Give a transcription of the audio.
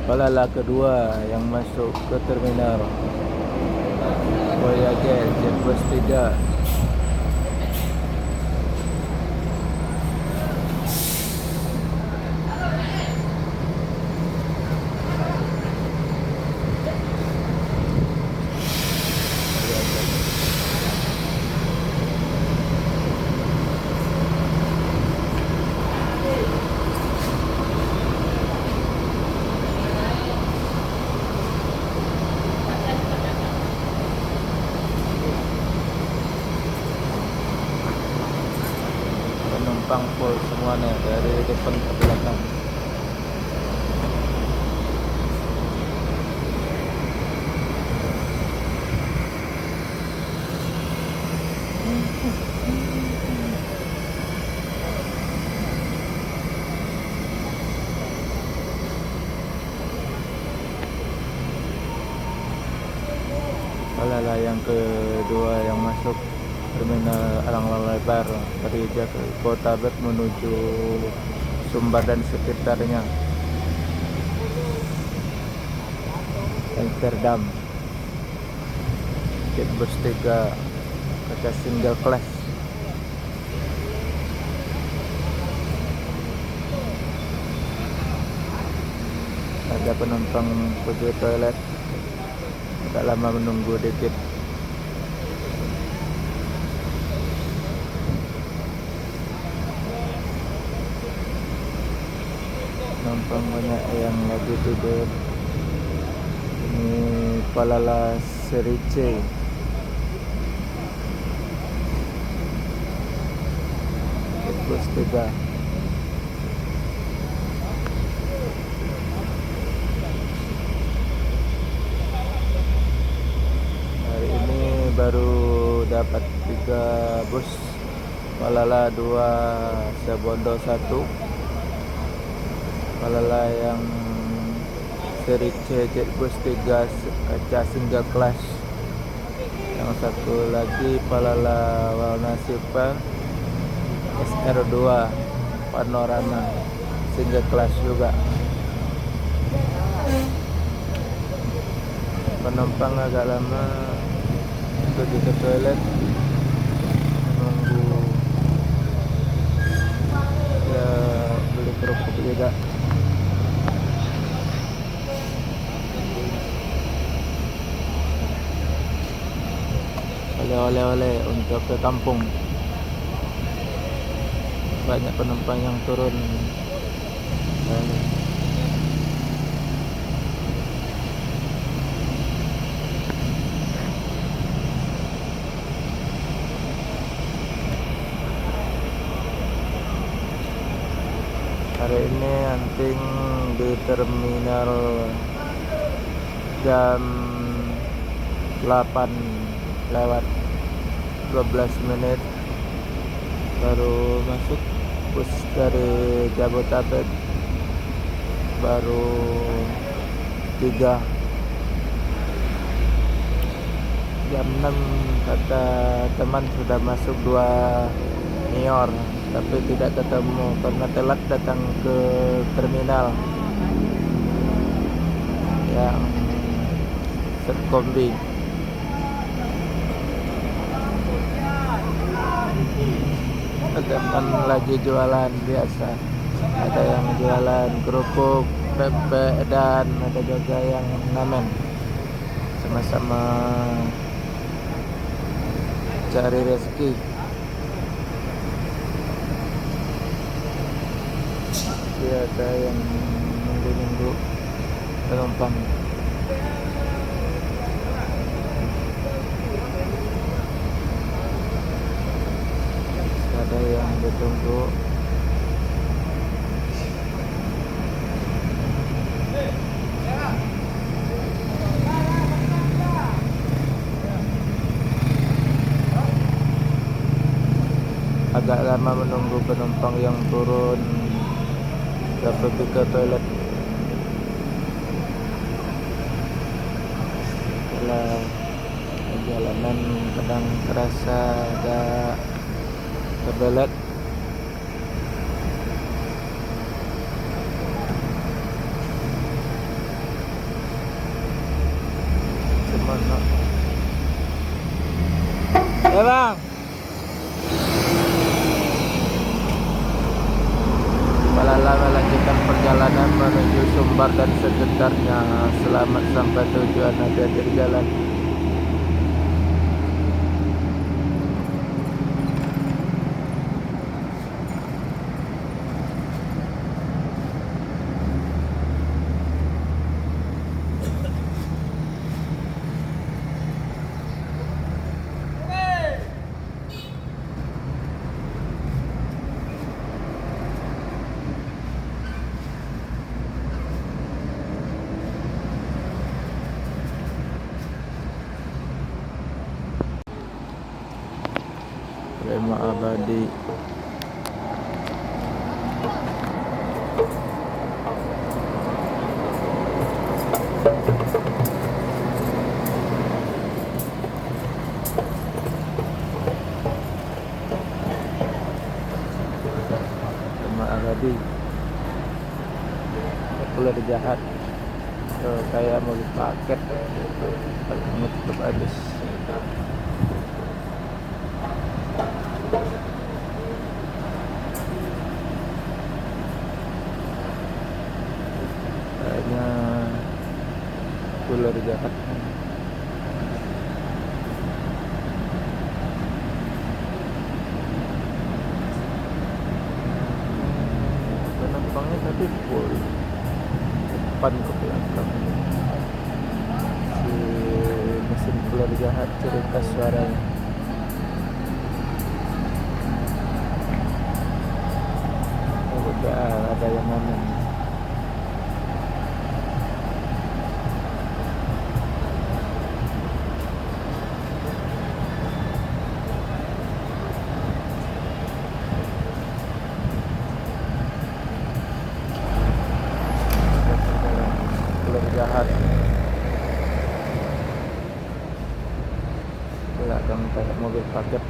Palala kedua yang masuk ke terminal Voyager Jetbus 3. Penumpang full semuanya dari depan ke belakang. Palala yang kedua yang masuk terminal Alang-Alang Lebar dari Jakarta menuju Sumbar dan sekitarnya. Amsterdam Jetbus 3 kaca single class. Ada penumpang pergi toilet, agak lama menunggu dikit. Penumpang banyak yang lagi tidur. Ini Palala seri C. Jetbus 3. Hari ini baru dapat 3 bus. Palala 2, Sebondo 1. Palala yang seri C Jetbus 3 kaca single class. Yang satu lagi Palala warna silver SR2 panorama single class juga. Penumpang agak lama pergi ke toilet, menunggu ya, beli kerupuk juga. Oleh-oleh untuk ke kampung. Banyak penumpang yang turun. Hari ini anting di terminal jam 8 lewat 12 menit baru masuk bus dari Jabodetabek, baru 3. Jam 6 kata teman sudah masuk 2 Nior, tapi tidak ketemu karena telat datang ke terminal yang Setkombi. Teman lagi jualan biasa, ada yang jualan kerupuk, pempek, dan ada juga yang ngamen, sama-sama cari rezeki. Ada yang nunggu-nunggu penumpang. Ada yang ditunggu. Agak lama menunggu penumpang yang turun pergi ke toilet. Setelah perjalanan kadang terasa agak kebelet. Ya bang. Malala melanjutkan perjalanan menuju Sumbar dan sekitarnya. Selamat sampai tujuan, hati-hati di jalan. Prema Abadi. Prema Abadi. Populer jahat. Kayak mau paket menutup habis. Kayaknya ular jahat. Penumpangnya tadi full, depan ke belakang. Si mesin ular jahat cerita suaranya. Udah ada yang ngomong. Ular jahat belakang kayak mobil paket.